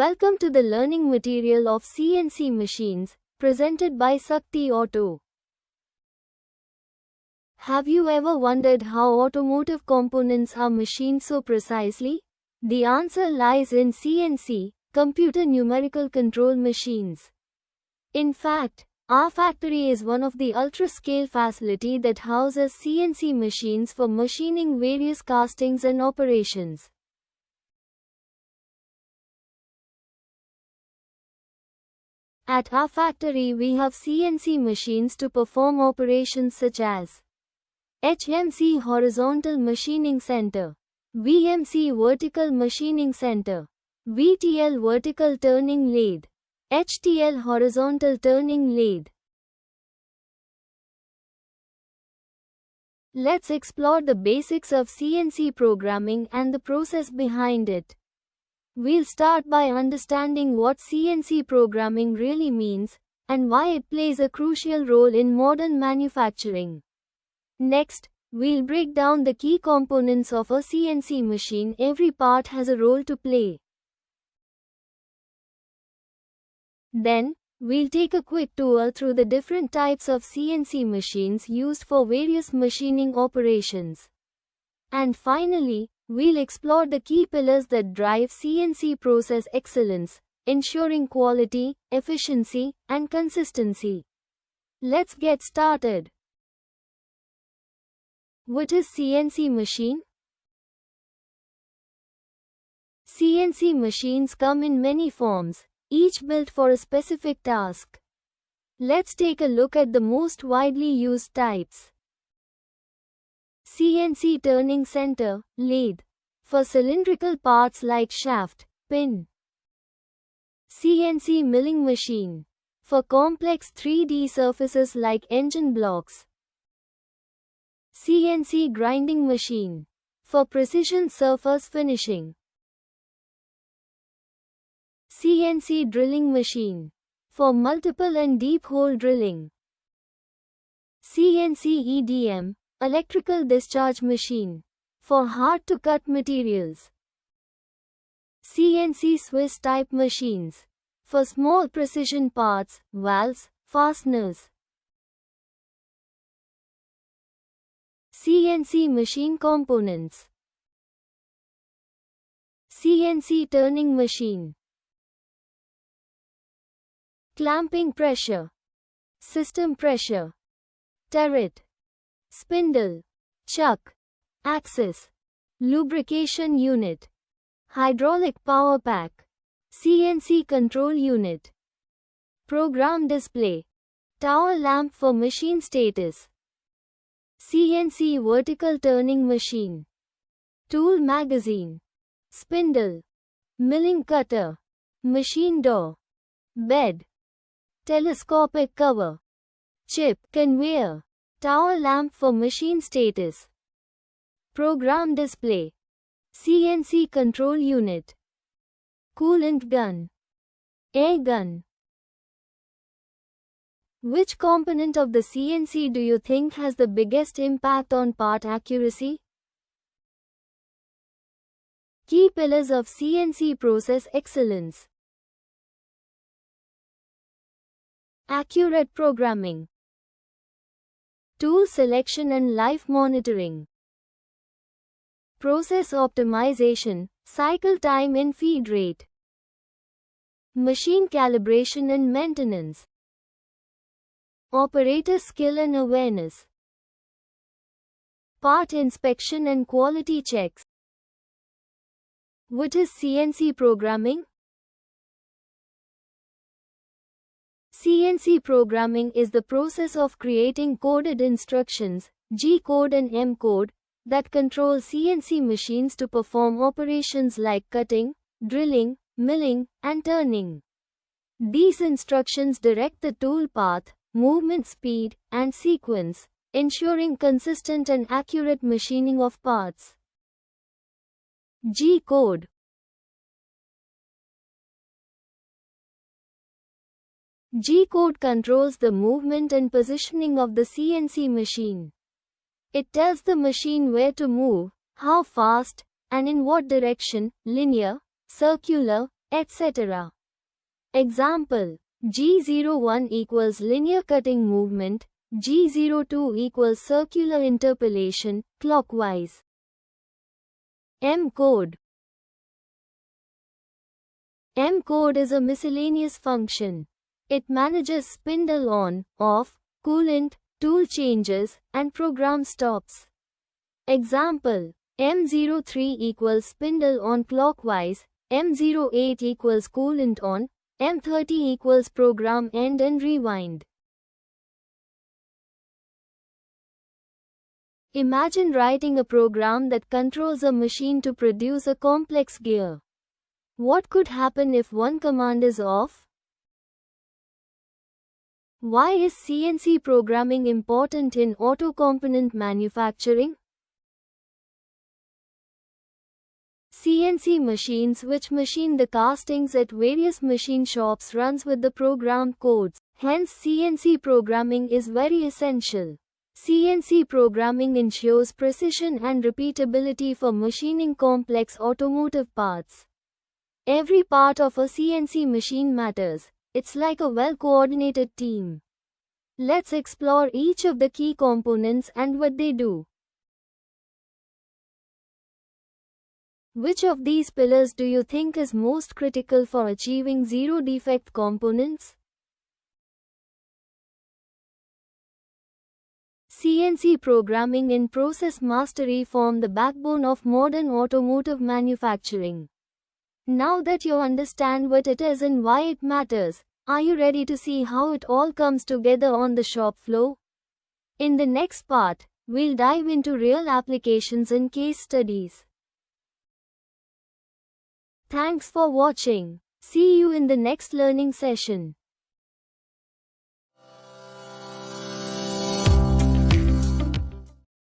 Welcome to the learning material of CNC machines, presented by Sakti Auto. Have you ever wondered how automotive components are machined so precisely? The answer lies in CNC, computer numerical control machines. In fact, our factory is one of the ultra-scale facility that houses CNC machines for machining various castings and operations. At our factory we have CNC machines to perform operations such as HMC Horizontal Machining Center, VMC Vertical Machining Center, VTL Vertical Turning Lathe, HTL Horizontal Turning Lathe. Let's explore the basics of CNC programming and the process behind it. We'll start by understanding what CNC programming really means, and why it plays a crucial role in modern manufacturing. Next, we'll break down the key components of a CNC machine. Every part has a role to play. Then, we'll take a quick tour through the different types of CNC machines used for various machining operations. And finally, we'll explore the key pillars that drive CNC process excellence, ensuring quality, efficiency, and consistency. Let's get started. What is CNC machine? CNC machines come in many forms, each built for a specific task. Let's take a look at the most widely used types. CNC Turning Center, lathe, for cylindrical parts like shaft, pin. CNC Milling Machine, for complex 3D surfaces like engine blocks. CNC Grinding Machine, for precision surface finishing. CNC Drilling Machine, for multiple and deep hole drilling. CNC EDM, Electrical Discharge Machine, for hard-to-cut materials. CNC Swiss type machines, for small precision parts, valves, fasteners. CNC machine components. CNC turning machine. Clamping pressure, system pressure, turret, spindle, chuck, axis, lubrication unit, hydraulic power pack, CNC control unit, program display, tower lamp for machine status, CNC vertical turning machine, tool magazine, spindle, milling cutter, machine door, bed, telescopic cover, chip conveyor, tower lamp for machine status, program display, CNC control unit, coolant gun, air gun. Which component of the CNC do you think has the biggest impact on part accuracy? Key pillars of CNC process excellence. Accurate programming, tool selection and live monitoring, process optimization, cycle time and feed rate, machine calibration and maintenance, operator skill and awareness, part inspection and quality checks. What is CNC programming? CNC programming is the process of creating coded instructions, G-code and M-code, that control CNC machines to perform operations like cutting, drilling, milling, and turning. These instructions direct the tool path, movement speed, and sequence, ensuring consistent and accurate machining of parts. G-code. G-code controls the movement and positioning of the CNC machine. It tells the machine where to move, how fast, and in what direction, linear, circular, etc. Example: G01 equals linear cutting movement, G02 equals circular interpolation, clockwise. M-code. M-code is a miscellaneous function. It manages spindle on, off, coolant, tool changes, and program stops. Example: M03 equals spindle on clockwise, M08 equals coolant on, M30 equals program end and rewind. Imagine writing a program that controls a machine to produce a complex gear. What could happen if one command is off? Why is CNC programming important in auto component manufacturing? CNC machines, which machine the castings at various machine shops, runs with the programmed codes. Hence, CNC programming is very essential. CNC programming ensures precision and repeatability for machining complex automotive parts. Every part of a CNC machine matters. It's like a well-coordinated team. Let's explore each of the key components and what they do. Which of these pillars do you think is most critical for achieving zero-defect components? CNC programming and process mastery form the backbone of modern automotive manufacturing. Now that you understand what it is and why it matters, are you ready to see how it all comes together on the shop floor? In the next part, we'll dive into real applications and case studies. Thanks for watching. See you in the next learning session.